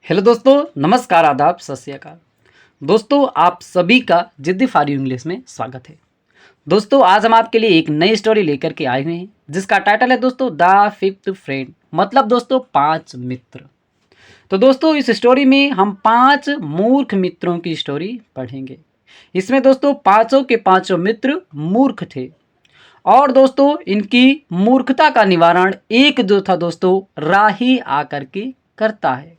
Hello दोस्तों, नमस्कार, आदाब, सत श्री अकाल। दोस्तों, आप सभी का जिद्दी फॉर यू इंग्लिश में स्वागत है। दोस्तों, आज हम आपके लिए एक नई स्टोरी लेकर के आए हुए हैं जिसका टाइटल है दोस्तों द फिफ्थ फ्रेंड, मतलब दोस्तों 5 मित्र। तो दोस्तों, इस स्टोरी में हम 5 मूर्ख मित्रों की स्टोरी पढ़ेंगे। इसमें दोस्तों पांचों के पांचों मित्र मूर्ख थे और दोस्तों इनकी मूर्खता का निवारण एक जो था दोस्तों राही आकर के करता है।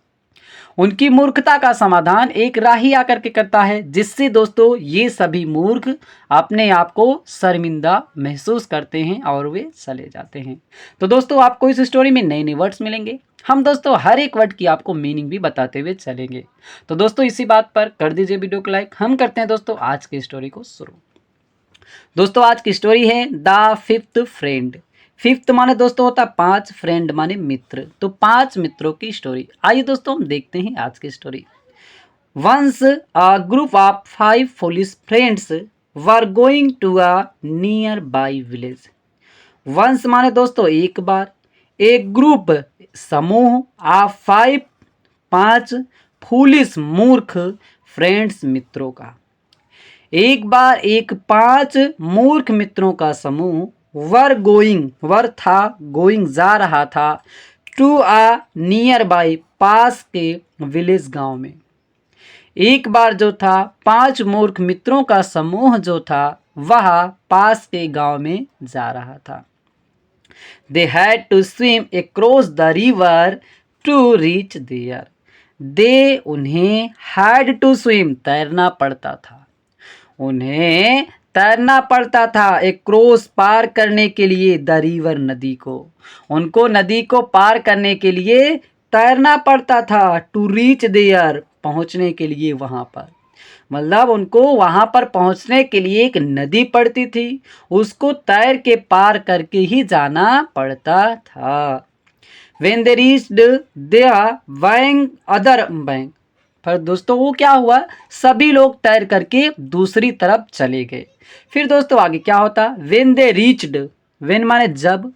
उनकी मूर्खता का समाधान एक राही आकर के करता है, जिससे दोस्तों ये सभी मूर्ख अपने आप को शर्मिंदा महसूस करते हैं और वे चले जाते हैं। तो दोस्तों, आपको इस स्टोरी में नए नए वर्ड्स मिलेंगे। हम दोस्तों हर एक वर्ड की आपको मीनिंग भी बताते हुए चलेंगे। तो दोस्तों, इसी बात पर कर दीजिए वीडियो को लाइक। हम करते हैं दोस्तों आज की स्टोरी को शुरू। दोस्तों, आज की स्टोरी है द फिफ्थ फ्रेंड। फिफ्थ माने दोस्तों होता है 5, फ्रेंड माने मित्र। तो 5 मित्रों की स्टोरी। आइए दोस्तों हम देखते हैं आज की story. Once a group of 5 foolish friends were going to a nearby village. Once माने दोस्तों एक बार, एक ग्रुप समूह ऑफ 5 फूलिश मूर्ख फ्रेंड्स मित्रों का। एक बार एक 5 मूर्ख मित्रों का समूह वर था, गोइंग जा रहा था, टू अ नियर बाई पास के विलेज गांव में। एक बार जो था 5 मूर्ख मित्रों का समूह जो था वह पास के गांव में जा रहा था। They had to swim across the river to reach there. They उन्हें हैड टू स्विम तैरना पड़ता था, उन्हें तैरना पड़ता था एक क्रॉस पार करने के लिए द रिवर नदी को। उनको नदी को पार करने के लिए तैरना पड़ता था, टू रीच देयर पहुंचने के लिए वहां पर। मतलब उनको वहां पर पहुंचने के लिए एक नदी पड़ती थी, उसको तैर के पार करके ही जाना पड़ता था। When they reached the bank, other bank, पर दोस्तों वो क्या हुआ, सभी लोग तैर करके दूसरी तरफ चले गए। फिर दोस्तों आगे क्या होता, when they reached, when माने जब,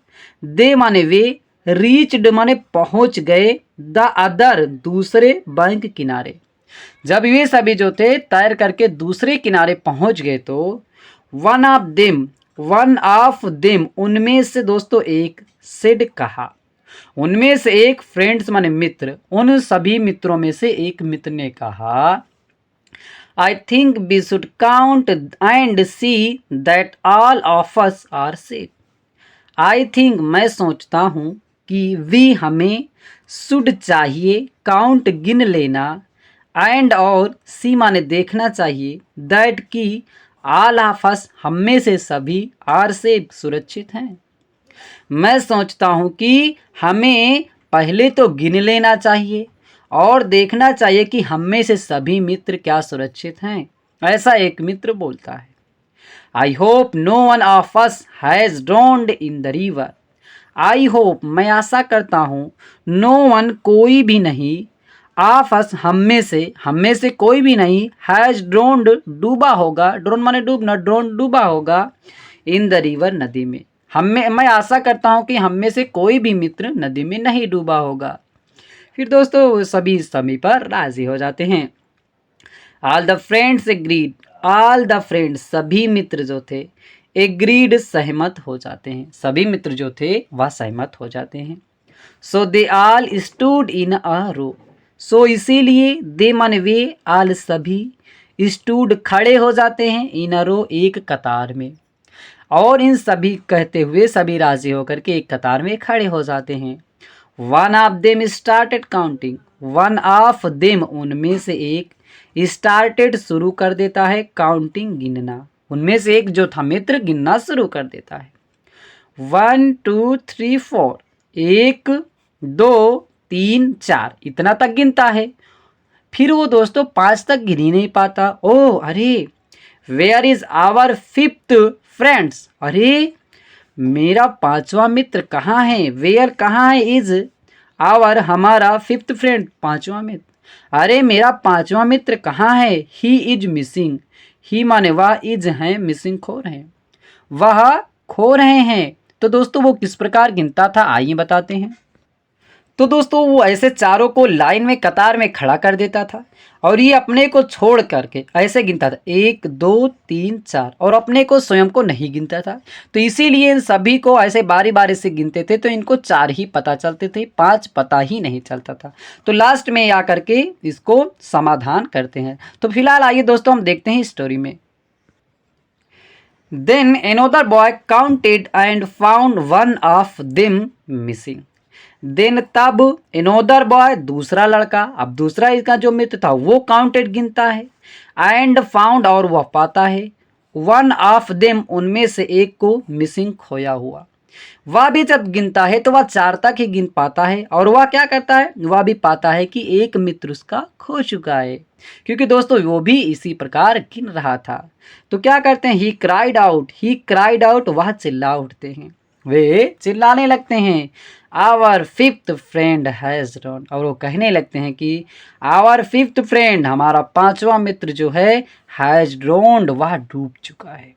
they माने वे, reached माने पहुंच गए, the other दूसरे बैंक किनारे। जब ये सभी जो थे तैर करके दूसरे किनारे पहुंच गए तो वन ऑफ देम उनमें से दोस्तों एक सेड कहा। उनमें से एक फ्रेंड्स माने मित्र, उन सभी मित्रों में से एक मित्र ने कहा, I think we should count and see that all of us are safe. I think मैं सोचता हूँ कि वी हमें शुड चाहिए, काउंट गिन लेना, एंड और सी माने देखना चाहिए, दैट की ऑल ऑफ अस हम में से सभी आर सेफ सुरक्षित हैं। मैं सोचता हूँ कि हमें पहले तो गिन लेना चाहिए और देखना चाहिए कि हम में से सभी मित्र क्या सुरक्षित हैं। ऐसा एक मित्र बोलता है। I hope no one of us has drowned in the river. I hope मैं आशा करता हूँ, नो वन कोई भी नहीं, ऑफ अस हम में से कोई भी नहीं, हैज ड्रोन्ड डूबा होगा, ड्रोन माने डूबना, ड्रोन डूबा होगा, इन द रिवर नदी में। मैं आशा करता हूँ कि हम में से कोई भी मित्र नदी में नहीं डूबा होगा। फिर दोस्तों सभी सभी पर राजी हो जाते हैं। All the friends agreed, all the friends सभी मित्र जो थे, एग्रीड सहमत हो जाते हैं, सभी मित्र जो थे वह सहमत हो जाते हैं। सो दे ऑल स्टूड इन अ रो। सो इसीलिए दे माने वे, ऑल सभी, स्टूड खड़े हो जाते हैं, इन अ रो एक कतार में। और इन सभी कहते हुए सभी राजी होकर के एक कतार में खड़े हो जाते हैं। One of them started counting, one of them उनमें से एक, स्टार्टेड शुरू कर देता है, काउंटिंग गिनना, उनमें से एक जो था मित्र गिनना शुरू कर देता है। 1 2 3 4, 1 2 3 4 इतना तक गिनता है। फिर वो दोस्तों 5 तक गिन ही नहीं पाता। ओह अरे, where is our fifth friends, अरे मेरा 5वां मित्र कहाँ है, वेयर कहाँ है, इज आवर हमारा, फिफ्थ फ्रेंड 5वां मित्र, अरे मेरा 5वां मित्र कहाँ है, ही इज मिसिंग, ही माने वह, इज हैं मिसिंग खो रहे हैं, वह खो रहे हैं। तो दोस्तों वो किस प्रकार गिनता था आइए बताते हैं। तो दोस्तों वो ऐसे चारों को लाइन में कतार में खड़ा कर देता था और ये अपने को छोड़ करके ऐसे गिनता था 1 2 3 4 और अपने को स्वयं को नहीं गिनता था। तो इसीलिए इन सभी को ऐसे बारी बारी से गिनते थे, तो इनको 4 ही पता चलते थे, 5 पता ही नहीं चलता था। तो लास्ट में आकर के इसको समाधान करते हैं। तो फिलहाल आइए दोस्तों हम देखते हैं स्टोरी में। Then another boy counted and found one of them missing. Then तब another boy दूसरा लड़का, अब दूसरा इसका जो मित्र था वो काउंटेड गिनता है, एंड फाउंड और वह पाता है, वन ऑफ देम उनमें से एक को मिसिंग खोया हुआ। वह भी जब गिनता है तो वह 4 तक ही गिन पाता है और वह क्या करता है, वह भी पाता है कि एक मित्र उसका खो चुका है, क्योंकि दोस्तों वो भी इसी प्रकार गिन रहा था। तो क्या करते हैं, ही क्राइड आउट, वह चिल्ला उठते हैं, वे चिल्लाने लगते हैं, our fifth friend has drowned, और वो कहने लगते हैं कि आवर फिफ्थ फ्रेंड, हमारा 5वां मित्र जो है, हैज ड्रॉन्ड, वह डूब चुका है।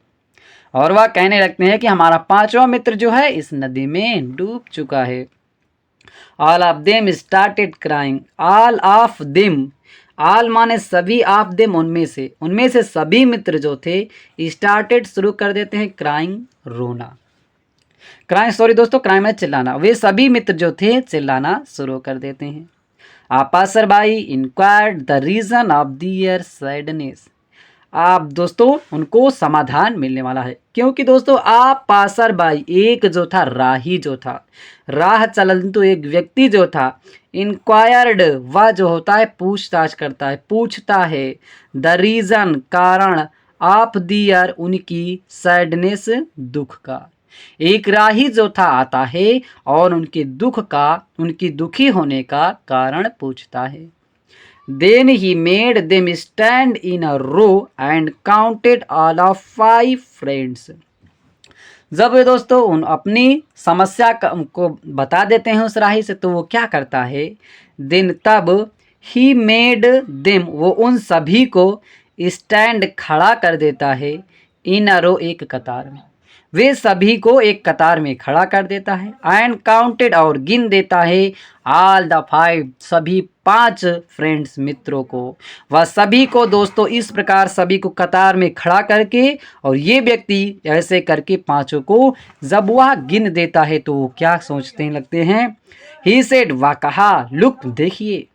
और वह कहने लगते हैं कि हमारा 5वां मित्र जो है इस नदी में डूब चुका है। All of them started crying, all of them, all माने सभी, ऑफ देम उनमें से सभी मित्र जो थे, स्टार्टेड शुरू कर देते हैं, क्राइंग रोना, क्राइम सॉरी दोस्तों, क्राइम में चिल्लाना, वे सभी मित्र जो थे चिल्लाना शुरू कर देते हैं। A passerby inquired the reason of their sadness, आप दोस्तों उनको समाधान मिलने वाला है, क्योंकि दोस्तों आप पासर बाई, एक जो था राही जो था, राह चलंतु एक व्यक्ति जो था, इंक्वायर्ड वह जो होता है पूछताछ करता है, पूछता है, द रीजन कारण, ऑफ दियर उनकी, सैडनेस दुख का, एक राही जो था आता है और उनके दुख का, उनकी दुखी होने का कारण पूछता है। Then he made them stand in a row and counted all of 5 friends. जब वे दोस्तों उन अपनी समस्या को बता देते हैं उस राही से, तो वो क्या करता है, दिन तब ही मेड देम, वो उन सभी को स्टैंड खड़ा कर देता है, इन अ रो एक कतार में, वे सभी को एक कतार में खड़ा कर देता है, एंड काउंटेड और गिन देता है, ऑल द 5 सभी 5 फ्रेंड्स मित्रों को, वह सभी को दोस्तों इस प्रकार सभी को कतार में खड़ा करके, और ये व्यक्ति ऐसे करके 5 को जब वह गिन देता है तो वो क्या सोचते लगते हैं, ही सेड, वह कहा, लुक देखिए,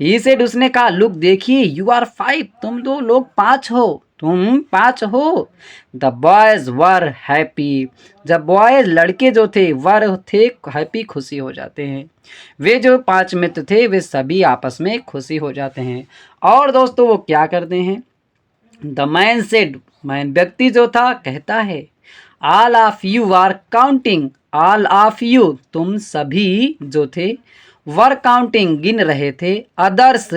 ही सेड उसने कहा, लुक देखिए, यू आर 5, तुम 2 लोग 5 हो, तुम 5 हो। द बॉयज वर हैप्पी, जब बॉयज लड़के जो थे, वर थे हैप्पी, खुशी हो जाते हैं, वे जो 5 मित्र थे वे सभी आपस में खुशी हो जाते हैं। और दोस्तों वो क्या करते हैं, द मैन सेड, मैन व्यक्ति जो था कहता है, all of you are counting, all of you तुम सभी जो थे, वर काउंटिंग गिन रहे थे, अदर्स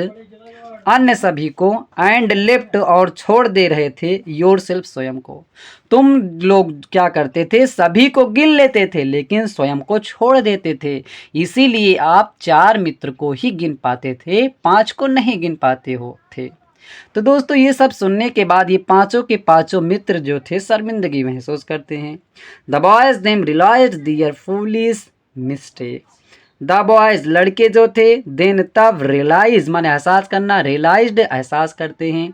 अन्य सभी को, एंड लेफ्ट और छोड़ दे रहे थे, योर सेल्फ स्वयं को, तुम लोग क्या करते थे, सभी को गिन लेते थे लेकिन स्वयं को छोड़ देते थे, इसीलिए आप 4 मित्र को ही गिन पाते थे, 5 को नहीं गिन पाते हो थे। तो दोस्तों ये सब सुनने के बाद ये 5 के 5 मित्र जो थे शर्मिंदगी महसूस करते हैं। The boys them realized their foolish mistake, the boys लड़के जो थे, देन तब रियलाइज माने एहसास करना, रियलाइज्ड एहसास करते हैं,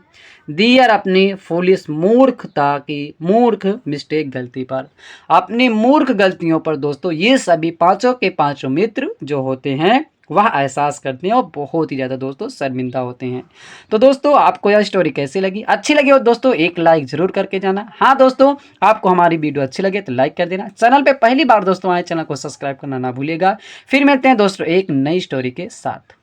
दियर अपनी फुलिश मूर्खता की, मूर्ख मिस्टेक गलती पर, अपनी मूर्ख गलतियों पर दोस्तों ये सभी 5 के 5 मित्र जो होते हैं वह एहसास करते हैं और बहुत ही ज़्यादा दोस्तों शर्मिंदा होते हैं। तो दोस्तों आपको यह स्टोरी कैसी लगी, अच्छी लगी हो दोस्तों एक लाइक जरूर करके जाना। हाँ दोस्तों आपको हमारी वीडियो अच्छी लगे तो लाइक कर देना, चैनल पे पहली बार दोस्तों आए चैनल को सब्सक्राइब करना ना भूलिएगा। फिर मिलते हैं दोस्तों एक नई स्टोरी के साथ।